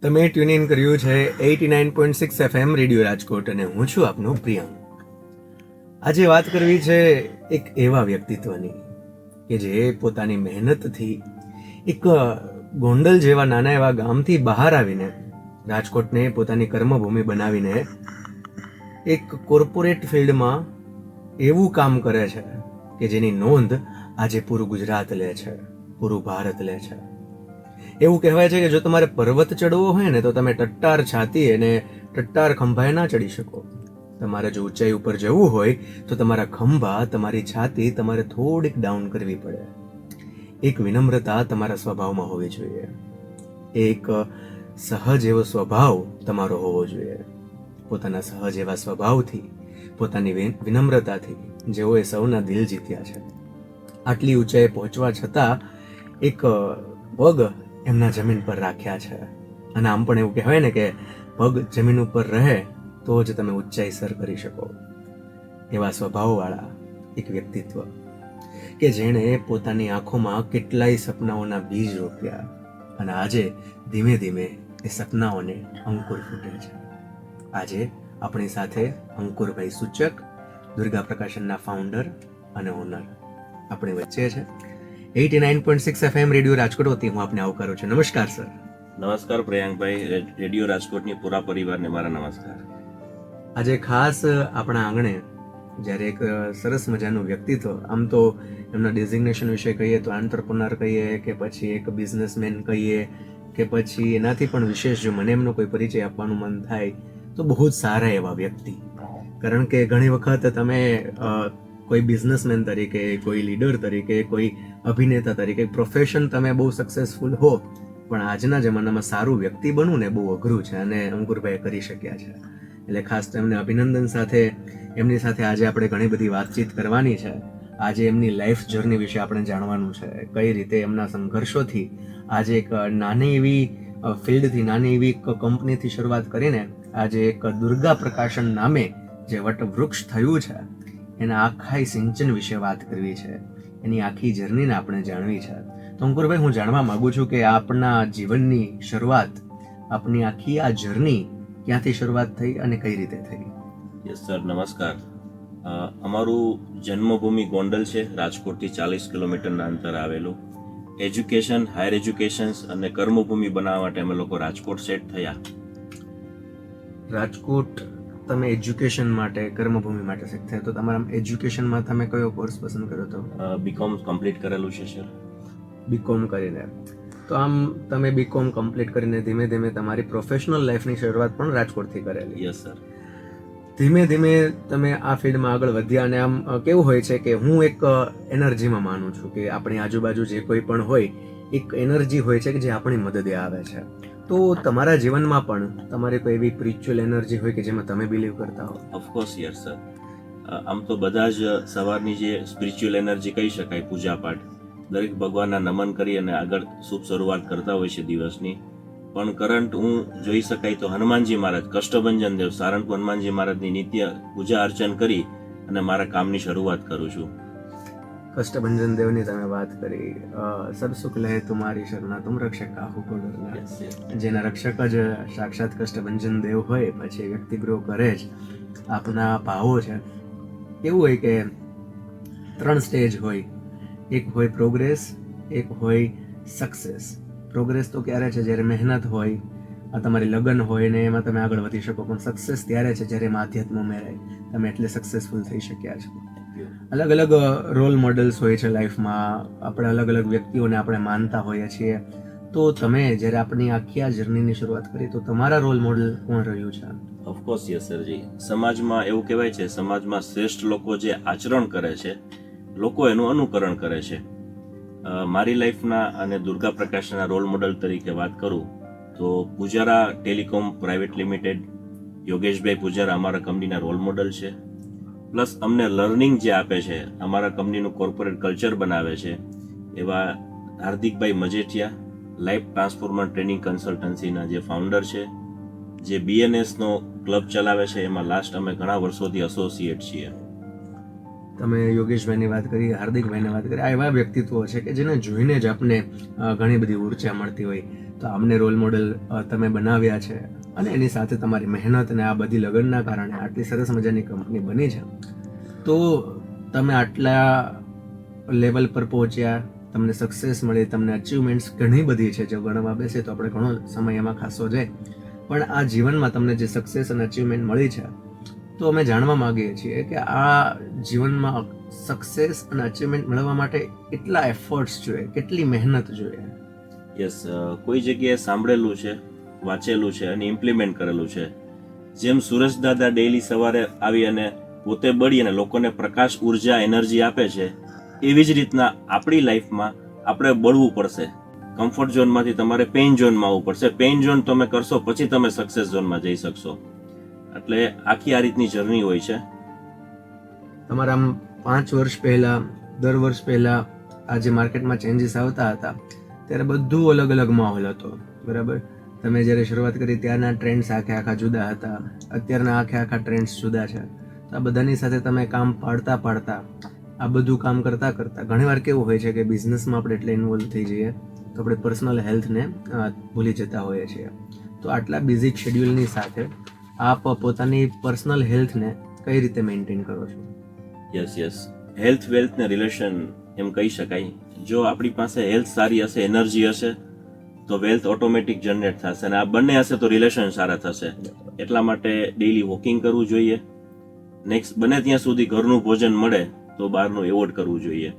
તમે tune in કર્યું છે 89.6 FM રેડિયો રાજકોટ અને હું છું આપનો પ્રિયંક. આજે વાત કરવી છે એક એવા વ્યક્તિત્વની કે જે પોતાની મહેનતથી એક ગોંડલ જેવા નાના એવા ગામથી બહાર આવીને રાજકોટને પોતાની કર્મભૂમિ બનાવીને એક કોર્પોરેટ ફિલ્ડમાં એવું કામ કરે છે કે જેની નોંધ આજે પૂરું ગુજરાત લે છે, પૂરું ભારત લે છે. એવું કહેવાય છે કે જો તમારે પર્વત ચડવો હોય ને તો તમે ટટ્ટાર છાતી અને ટટ્ટાર ખંભાએ ના ચડી શકો. તમારે જો ઊંચાઈ ઉપર જવું હોય તો તમારા ખંભા, તમારી છાતી તમારે થોડીક ડાઉન કરવી પડે. એક વિનમ્રતા તમારા સ્વભાવમાં હોવી જોઈએ, એક સહજ એવો સ્વભાવ તમારો હોવો જોઈએ. પોતાના સહજ એવા સ્વભાવથી, પોતાની વિનમ્રતાથી જેઓએ સૌના દિલ જીત્યા છે, આટલી ઊંચાઈએ પહોંચવા છતાં એક પગ એમના જમીન પર રાખ્યા છે. અને આમ પણ એવું કહેવાય ને કે પગ જમીન ઉપર રહે તો જ તમે ઊંચાઈ સર કરી શકો. એવા સ્વભાવવાળા એક વ્યક્તિત્વ કે જેણે પોતાની આંખોમાં કેટલાય સપનાઓના બીજ રોપ્યા અને આજે ધીમે ધીમે એ સપનાઓને અંકુર ફૂટે છે. આજે આપણી સાથે અંકુરભાઈ સૂચક, દુર્ગા પ્રકાશનના ફાઉન્ડર અને ઓનર આપણી વચ્ચે છે. 89.6 FM રેડિયો રાજકોટ વતી હું આપને આવકારું છું. નમસ્કાર સર. નમસ્કાર પ્રિયાંકભાઈ, રેડિયો રાજકોટની પૂરા પરિવારને મારા નમસ્કાર. આજે ખાસ આપણા આંગણે જ્યારે એક સરસ મજાનું વ્યક્તિત્વ, આમ તો એમના ડેઝિગ્નેશન વિશે કહીએ તો આંતરપ્રનર કહીએ કે પછી એક બિઝનેસમેન કહીએ કે પછી એનાથી પણ વિશેષ જો મને એમનો કોઈ પરિચય આપવાનું મન થાય તો બહુ જ સારા એવા વ્યક્તિ. કારણ કે ઘણી વખત તમે કોઈ બિઝનેસમેન તરીકે, કોઈ લીડર તરીકે, કોઈ અભિનેતા તરીકે પ્રોફેશન તમે બહુ સક્સેસફુલ હો, પણ આજના જમાનામાં સારું વ્યક્તિ બનવું ને બહુ અઘરું છે અને અંકુરભાઈ કરી શક્યા છે. એટલે ખાસ તેમને અભિનંદન સાથે એમની સાથે આજે આપણે ઘણી બધી વાતચીત કરવાની છે. આજે એમની લાઈફ જર્ની વિશે આપણે જાણવાનું છે, કઈ રીતે એમના સંઘર્ષોથી આજે એક નાની એવી ફિલ્ડથી, નાની એવી કંપનીથી શરૂઆત કરીને આજે એક દુર્ગા પ્રકાશન નામે જે વટવૃક્ષ થયું છે એના આખા સિંચન વિશે વાત કરવી છે, એની આખી જર્નીને આપણે જાણવી છે. તો અંકુરભાઈ, હું જાણવા માંગુ છું કે આપના જીવનની શરૂઆત, આપની આખી આ જર્ની ક્યાંથી શરૂઆત થઈ અને કઈ રીતે થઈ? યસ સર, નમસ્કાર. અમારું જન્મભૂમિ ગોંડલ છે, રાજકોટથી 40 કિલોમીટરના અંતર આવેલું. એજ્યુકેશન, હાયર એજ્યુકેશન અને કર્મભૂમિ બનાવવા માટે અમે લોકો રાજકોટ સેટ થયા. રાજકોટ તમે એજ્યુકેશન માટે, કર્મભૂમિ માટે સેટ થયા, તો તમારા એજ્યુકેશનમાં તમે કયો કોર્સ પસંદ કર્યો હતો? બીકોમ કમ્પ્લીટ કરેલું છે સર. બીકોમ કરીને. તો આમ તમે બીકોમ કમ્પ્લીટ કરીને ધીમે ધીમે તમારી પ્રોફેશનલ લાઈફની શરૂઆત પણ રાજકોટથી કરેલી? Yes sir. ધીમે ધીમે તમે આ ફિલ્ડમાં આગળ વધ્યા અને આમ કેવું હોય છે કે હું એક એનર્જીમાં માનું છું કે આપણી આજુબાજુ જે કોઈ પણ હોય એક એનર્જી હોય છે કે જે આપણી મદદે આવે છે. તો તમારા જીવનમાં પણ તમારી કોઈ એવી સ્પિરિચ્યુઅલ એનર્જી હોય કે જેમાં તમે બિલીવ કરતા હો? Of course yes sir. આમ તો બધા જ સવારની જે સ્પિરિચ્યુઅલ એનર્જી કહી શકાય, પૂજાપાઠ, દરેક ભગવાનના નમન કરી અને આગળ શુભ શરૂઆત કરતા હોય છે દિવસની. પણ કરંટ હું જોઈ શકાય તો હનુમાનજી મહારાજ, કષ્ટભંજન દેવ, સારંગપુર હનુમાનજી મહારાજની નિત્ય પૂજા અર્ચન કરી અને મારા કામની શરૂઆત કરું છું. કષ્ટભંજન દેવની તમે વાત કરી, સબ સુખ લહે તુમારી શરણા, તુમ રક્ષક કાહુ કો ડરના. જેના રક્ષક જ સાક્ષાત કષ્ટભંજન દેવ હોય પછી વ્યક્તિ ગ્રો કરે જ. આપના ભાવો છે કેવું હોય કે 3 સ્ટેજ હોય, એક હોય પ્રોગ્રેસ, એક હોય સક્સેસ. પ્રોગ્રેસ તો ક્યારે છે? જ્યારે મહેનત હોય, તમારી લગન હોય ને એમાં તમે આગળ વધી શકો. પણ સક્સેસ ત્યારે છે જ્યારે એમાં આધ્યાત્મ ઉમેરાય, તમે એટલે સક્સેસફુલ થઈ શક્યા છો. અલગ અલગ રોલ મોડલ્સ હોય છે લાઈફમાં, આપણે અલગ અલગ વ્યક્તિઓને આપણે માનતા હોઈએ છીએ. તો તમે જ્યારે આપણી આખી આ જર્નીની શરૂઆત કરી તો તમારા રોલ મોડલ કોણ રહ્યું છે? Of course yes સરજી. સમાજમાં એવું કહેવાય છે, સમાજમાં શ્રેષ્ઠ લોકો જે આચરણ કરે છે, લોકો એનું અનુકરણ કરે છે. મારી લાઈફના અને દુર્ગા પ્રકાશના રોલ મોડલ તરીકે વાત કરું તો પૂજારા ટેલિકોમ પ્રાઇવેટ લિમિટેડ, યોગેશભાઈ પૂજારા અમારા કંપનીના રોલ મોડલ છે. પ્લસ અમને લર્નિંગ જે આપે છે, અમારા કંપનીનું કોર્પોરેટ કલ્ચર બનાવે છે એવા હાર્દિકભાઈ મજેઠિયા, લાઈફ ટ્રાન્સફોર્મર ટ્રેનિંગ કન્સલ્ટન્સીના જે ફાઉન્ડર છે, જે BNSનો ક્લબ ચલાવે છે, એમાં લાસ્ટ અમે ઘણા વર્ષોથી એસોસિએટ છીએ. તમે યોગેશભાઈની વાત કરી, હાર્દિકભાઈની વાત કરી, આ એવા વ્યક્તિત્વો છે કે જેને જોઈને જ આપને ઘણી બધી ઉર્જા મળતી હોય. તો આમને રોલ મોડલ તમે બનાવ્યા છે અને એની સાથે તમારી મહેનત અને આ બધી લગનના કારણે આટલી સરસ મજાની કંપની બની છે. તો તમે આટલા લેવલ પર પહોંચ્યા, તમને સક્સેસ મળી, તમને અચીવમેન્ટ્સ ઘણી બધી છે. જો ગણવા બેસે તો આપણે ઘણો સમય એમાં ખાસો જાય, પણ આ જીવનમાં તમને જે સક્સેસ અને અચીવમેન્ટ મળી છે, તો અમે જાણવા માંગીએ છીએ કે આ જીવનમાં સક્સેસ અને અચીવમેન્ટ મેળવવા માટે કેટલા એફર્ટ્સ જોઈએ, કેટલી મહેનત જોઈએ? યસ, કોઈ જગ્યાએ સાંભળેલું છે, વાંચેલું છે અને ઇમ્પ્લિમેન્ટ કરેલું છે. જેમ સુરેશ દાદા ડેઈલી સવારે આવી અને પોતે બળી અને લોકોને પ્રકાશ, ઉર્જા, એનર્જી આપે છે, એવી જ રીતના આપણી લાઈફમાં આપણે બળવું પડશે. કમ્ફર્ટ ઝોનમાંથી તમારે પેઇન ઝોનમાં આવવું પડશે. પેઇન ઝોન તમે કરશો પછી તમે સક્સેસ ઝોનમાં જઈ શકશો. એટલે આખી આ રીતની જર્ની હોય છે. તમારા 5 વર્ષ પહેલા, 10 વર્ષ પહેલા આ જે માર્કેટમાં ચેન્જીસ આવતા હતા ત્યારે બધું અલગ અલગ માહોલ હતો, બરાબર? તમે જ્યારે શરૂઆત કરી ત્યારના ટ્રેન્ડ્સ આખા જુદા હતા, અત્યારના આખા ટ્રેન્ડ્સ જુદા છે. તો આ બધાની સાથે તમે કામ પાડતા આ બધું કામ કરતા ઘણીવાર કેવું હોય છે કે બિઝનેસમાં આપણે એટલે ઇન્વોલ્વ થઈ જઈએ તો આપણે પર્સનલ હેલ્થને ભૂલી જતા હોઈએ છીએ. તો આટલા બિઝી શેડ્યુલની સાથે આપ પોતાની પર્સનલ હેલ્થને કઈ રીતે મેન્ટેન કરો છો? યસ, હેલ્થ, વેલ્થ ને રિલેશન એમ કહી શકાય. જો આપણી પાસે હેલ્થ સારી હશે, એનર્જી હશે, તો વેલ્થ ઓટોમેટિક જનરેટ થશે અને આ બંને હશે તો રિલેશન સારા થશે. એટલા માટે ડેઈલી વોકિંગ કરવું જોઈએ. નેક્સ્ટ, બને ત્યાં સુધી ઘરનું ભોજન મળે તો બહારનું એવોર્ડ કરવું જોઈએ.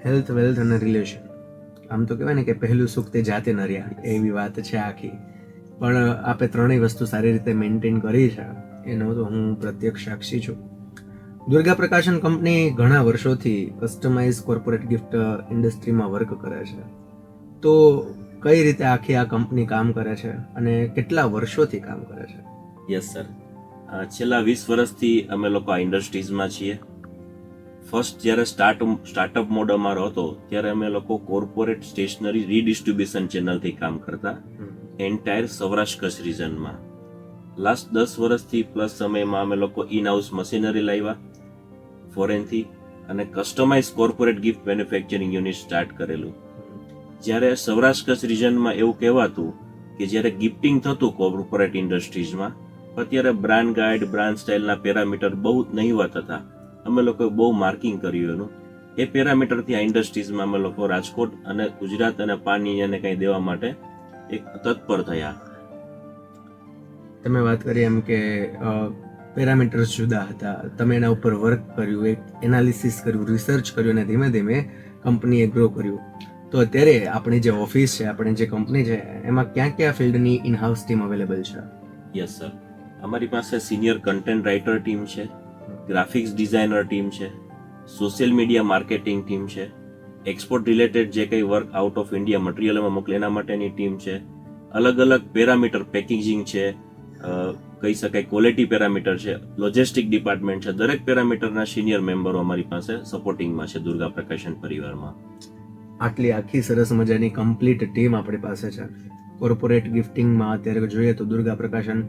હેલ્થ, વેલ્થ અને રિલેશન, આમ તો કહેવાય ને કે પહેલું સુખ તે જાતે નર્યા, એવી વાત છે આખી. પણ આપે ત્રણેય વસ્તુ સારી રીતે મેન્ટેન કરી છે એનો તો હું પ્રત્યક્ષ સાક્ષી છું. દુર્ગા પ્રકાશન કંપની ઘણા વર્ષોથી કસ્ટમાઇઝ કોર્પોરેટ ગિફ્ટ ઇન્ડસ્ટ્રીમાં વર્ક કરે છે. તો કઈ રીતે આખી આ કંપની કામ કરે છે અને કેટલા વર્ષોથી કામ કરે છે? યસ સર, છેલ્લા 20 વર્ષથી અમે લોકો આ ઇન્ડસ્ટ્રીઝમાં છીએ. ફર્સ્ટ જ્યારે સ્ટાર્ટઅપ મોડ અમારો હતો ત્યારે અમે લોકો કોર્પોરેટ સ્ટેશનરી રીડિસ્ટ્રીબ્યુશન ચેનલથી કામ કરતા એન્ટાયર સૌરાષ્ટ્ર કચ્છ રિજનમાં. લાસ્ટ 10 વર્ષથી પ્લસ સમયમાં અમે લોકો ઇન હાઉસ મશીનરી લાવ્યા ફોરેનથી અને customize corporate gift manufacturing unit start કરેલું. જ્યારે સૌરાષ્ટ્ર કચ્છ રિજનમાં એવું કહેવાતું કે જ્યારે ગિફ્ટિંગ થતું કોર્પોરેટ ઇન્ડસ્ટ્રીઝમાં, અત્યારે બ્રાન્ડ ગાઈડ, બ્રાન્ડ સ્ટાઇલના પેરામીટર બહુ નહીવત હતા. અમે લોકોએ બહુ માર્કિંગ કર્યું એનું. એ પેરામીટરથી આ ઇન્ડસ્ટ્રીઝમાં અમે લોકો રાજકોટ અને ગુજરાત અને પાણી અને કંઈ દેવા માટે એક તત્પર થયા. તમે વાત કરી એમ કે પેરામીટર્સ જુદા હતા, તમે એના ઉપર વર્ક કર્યું, એક એનાલિસિસ કર્યું, રિસર્ચ કર્યું અને ધીમે ધીમે કંપનીએ ગ્રો કર્યું. તો અત્યારે આપણી જે ઓફિસ છે, આપણી જે કંપની છે, એમાં ક્યાં ફિલ્ડની ઇન હાઉસ ટીમ અવેલેબલ છે? યસ સર, અમારી પાસે સિનિયર કન્ટેન્ટ રાઇટર ટીમ છે, ગ્રાફિક્સ ડિઝાઇનર ટીમ છે, સોશિયલ મીડિયા માર્કેટિંગ ટીમ છે, એક્સપોર્ટ રિલેટેડ જે કંઈ વર્ક આઉટ ઓફ ઇન્ડિયા મટીરિયલમાં મોકલે એના માટેની ટીમ છે, અલગ અલગ પેરામીટર પેકેજિંગ છે, કહી શકાય ક્વોલિટી પેરામીટર છે, લોજિસ્ટિક ડિપાર્ટમેન્ટ છે. દરેક પેરામીટરના સિનિયર મેમ્બરો અમારી પાસે સપોર્ટિંગમાં છે દુર્ગા પ્રકાશન પરિવારમાં. આટલી આખી સરસ મજાની કમ્પ્લીટ ટીમ આપણી પાસે છે. કોર્પોરેટ ગિફ્ટિંગમાં અત્યારે જોઈએ તો દુર્ગા પ્રકાશન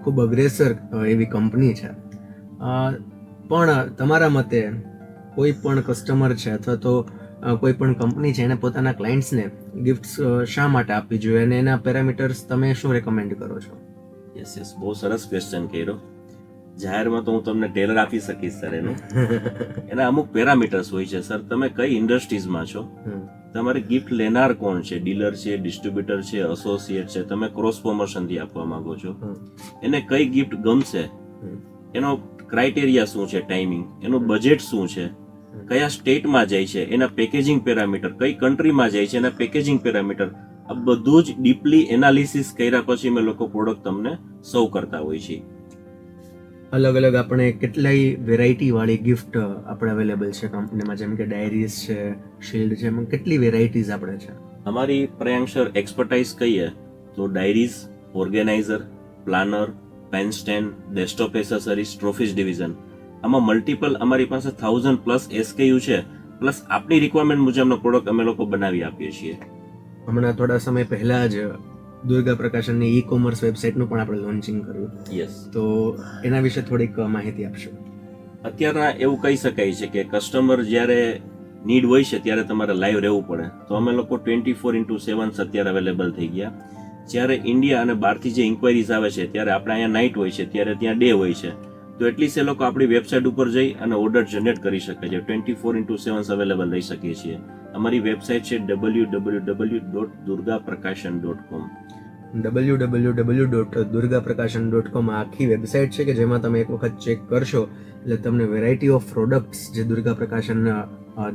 ખૂબ અગ્રેસર એવી કંપની છે. પણ તમારા મતે કોઈ પણ કસ્ટમર છે અથવા તો કોઈ પણ કંપની છે એને પોતાના ક્લાયન્ટ્સને ગિફ્ટ્સ શા માટે આપવી જોઈએ અને એના પેરામીટર્સ તમે શું રેકમેન્ડ કરો છો? યસ, બહુ સરસ ક્વેશ્ચન કર્યો. જાહેરમાં તો હું તમને ટેલર આપી શકીશ સર એનું. એના અમુક પેરામીટર્સ હોય છે સર. તમે કઈ ઇન્ડસ્ટ્રીઝમાં છો, તમારે ગિફ્ટ લેનાર કોણ છે, ડીલર છે, ડિસ્ટ્રીબ્યુટર છે, એસોસિએટ છે, તમે ક્રોસ પ્રમોશનથી આપવા માંગો છો, એને કઈ ગિફ્ટ ગમશે, એનો ક્રાઇટેરિયા શું છે, ટાઈમિંગ, એનું બજેટ શું છે, કયા સ્ટેટમાં જાય છે, એના પેકેજિંગ પેરામીટર, કઈ કન્ટ્રીમાં જાય છે, એના પેકેજિંગ પેરામીટર, આ બધું જ ડીપલી એનાલિસિસ કર્યા પછી અમે લોકો પ્રોડક્ટ તમને સર્વ કરતા હોય છે. અલગ અલગ આપણે કેટલાય વેરાયટી વાળી ગિફ્ટ આપણે અવેલેબલ છે કંપનીમાં, જેમ કે ડાયરીઝ છે, શિલ્ડ છે, એમાં કેટલી વેરાયટીઝ આપણે છે? અમારી પ્રયાંશર એક્સપર્ટાઇઝ કહીએ તો diaries, organizer, planner, pen stand, desktop accessories, trophies division, આમાં મલ્ટિપલ અમારી પાસે 1000+ SKU છે. પ્લસ આપણી રિક્વાયરમેન્ટ મુજબનો પ્રોડક્ટ અમે લોકો બનાવી આપીએ છીએ. હમણાં થોડા સમય પહેલા જ દુર્ગા પ્રકાશનની ઈ કોમર્સ વેબસાઇટનું પણ આપણે લોન્ચિંગ કર્યું. યસ, તો એના વિશે થોડીક માહિતી આપશો? અત્યારના એવું કહી શકાય છે કે કસ્ટમર જ્યારે નીડ હોય છે ત્યારે તમારે લાઈવ રહેવું પડે, તો અમે લોકો 24/7 અત્યારે અવેલેબલ થઈ ગયા. જ્યારે ઇન્ડિયા અને બહારથી જે ઇન્ક્વાયરીઝ આવે છે ત્યારે આપણે અહીંયા નાઇટ હોય છે, ત્યારે ત્યાં ડે હોય છે, તો એટલીસ્ટ એ લોકો આપણી વેબસાઇટ ઉપર જઈ અને ઓર્ડર જનરેટ કરી શકે છે. 24/7 અવેલેબલ રહી શકીએ છીએ. અમારી વેબસાઇટ છે www.durgaprakasan.com. www.durgaprakasan.com આખી વેબસાઇટ છે કે જેમાં તમે એક વખત ચેક કરશો એટલે તમને વેરાયટી ઓફ પ્રોડક્ટ્સ જે દુર્ગા પ્રકાશન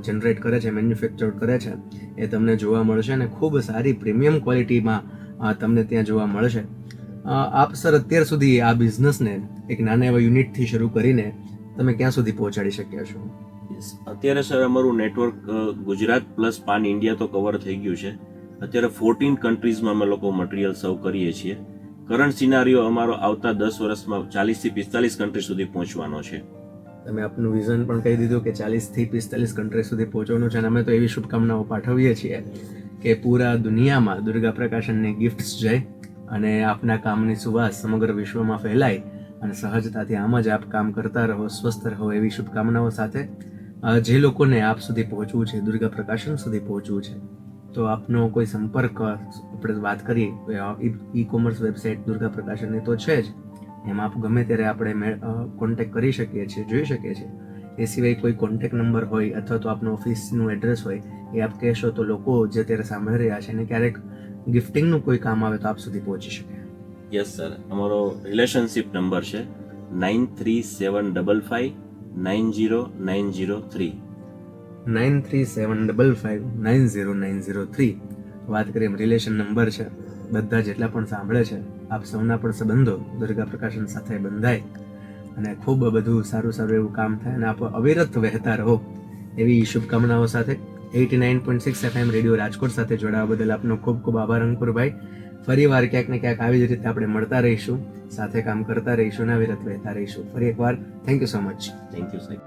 જનરેટ કરે છે, મેન્યુફેક્ચર કરે છે, એ તમને જોવા મળશે અને ખૂબ સારી પ્રીમિયમ ક્વોલિટીમાં તમને ત્યાં જોવા મળશે. આપ સર અત્યાર સુધી આ બિઝનેસને એક નાના એવા યુનિટથી શરૂ કરીને તમે ક્યાં સુધી પહોંચાડી શક્યા છો? અત્યારે સર અમારું નેટવર્ક ગુજરાત પ્લસ પાન ઇન્ડિયા તો કવર થઈ ગયું છે. અત્યારે 14 કન્ટ્રીઝમાં અમે લોકો મટીરિયલ સર્વ કરીએ છીએ. કરંટ સિનારીઓ અમારો આવતા 10 વર્ષમાં 40 થી 45 કન્ટ્રી સુધી પહોંચવાનો છે. તમે આપનું વિઝન પણ કહી દીધું કે 40 થી 45 કન્ટ્રી સુધી પહોંચવાનું છે અને અમે તો એવી શુભકામનાઓ પાઠવીએ છીએ કે પૂરા દુનિયામાં દુર્ગા પ્રકાશનની ગિફ્ટ્સ જાય અને આપના કામની સુવાસ સમગ્ર વિશ્વમાં ફેલાય અને સહજતાથી આમ જ આપ કામ કરતા રહો, સ્વસ્થ રહો એવી શુભકામનાઓ સાથે જે લોકોને આપ સુધી પહોંચવું છે, દુર્ગા પ્રકાશન સુધી પહોંચવું છે, તો આપનો કોઈ સંપર્ક આપણે વાત કરીએ ઈ કોમર્સ વેબસાઇટ દુર્ગા પ્રકાશનની તો છે જ, એમાં આપ ગમે ત્યારે આપણે કોન્ટેક્ટ કરી શકીએ છીએ, જોઈ શકીએ છીએ. એ સિવાય કોઈ કોન્ટેક્ટ નંબર હોય અથવા તો આપનો ઓફિસનું એડ્રેસ હોય એ આપ કહેશો તો લોકો જે અત્યારે સાંભળી રહ્યા છે અને ક્યારેક ગિફ્ટિંગનું કોઈ કામ આવે તો આપ સુધી પહોંચી શકે. યસ સર, અમારો રિલેશનશિપ નંબર છે 9375590903. 9375590903. વાત કરીએ એમ રિલેશન નંબર છે. બધા જેટલા પણ સાંભળે છે આપ સૌના પણ સંબંધો દુર્ગા પ્રકાશન સાથે બંધાય અને ખૂબ બધું સારું સારું એવું કામ થાય અને આપ અવિરત વહેતા રહો એવી શુભકામનાઓ સાથે 89.6 FM રેડિયો રાજકોટ સાથે જોડાવા બદલ આપનો ખૂબ ખૂબ આભાર અંકુરભાઈ. ફરી વાર ક્યાંક ને ક્યાંક આવી જ રીતે આપણે મળતા રહીશું, સાથે કામ કરતા રહીશું અને અવિરત વહેતા રહીશું. ફરી એકવાર thank you so much. Thank you સાહેબ.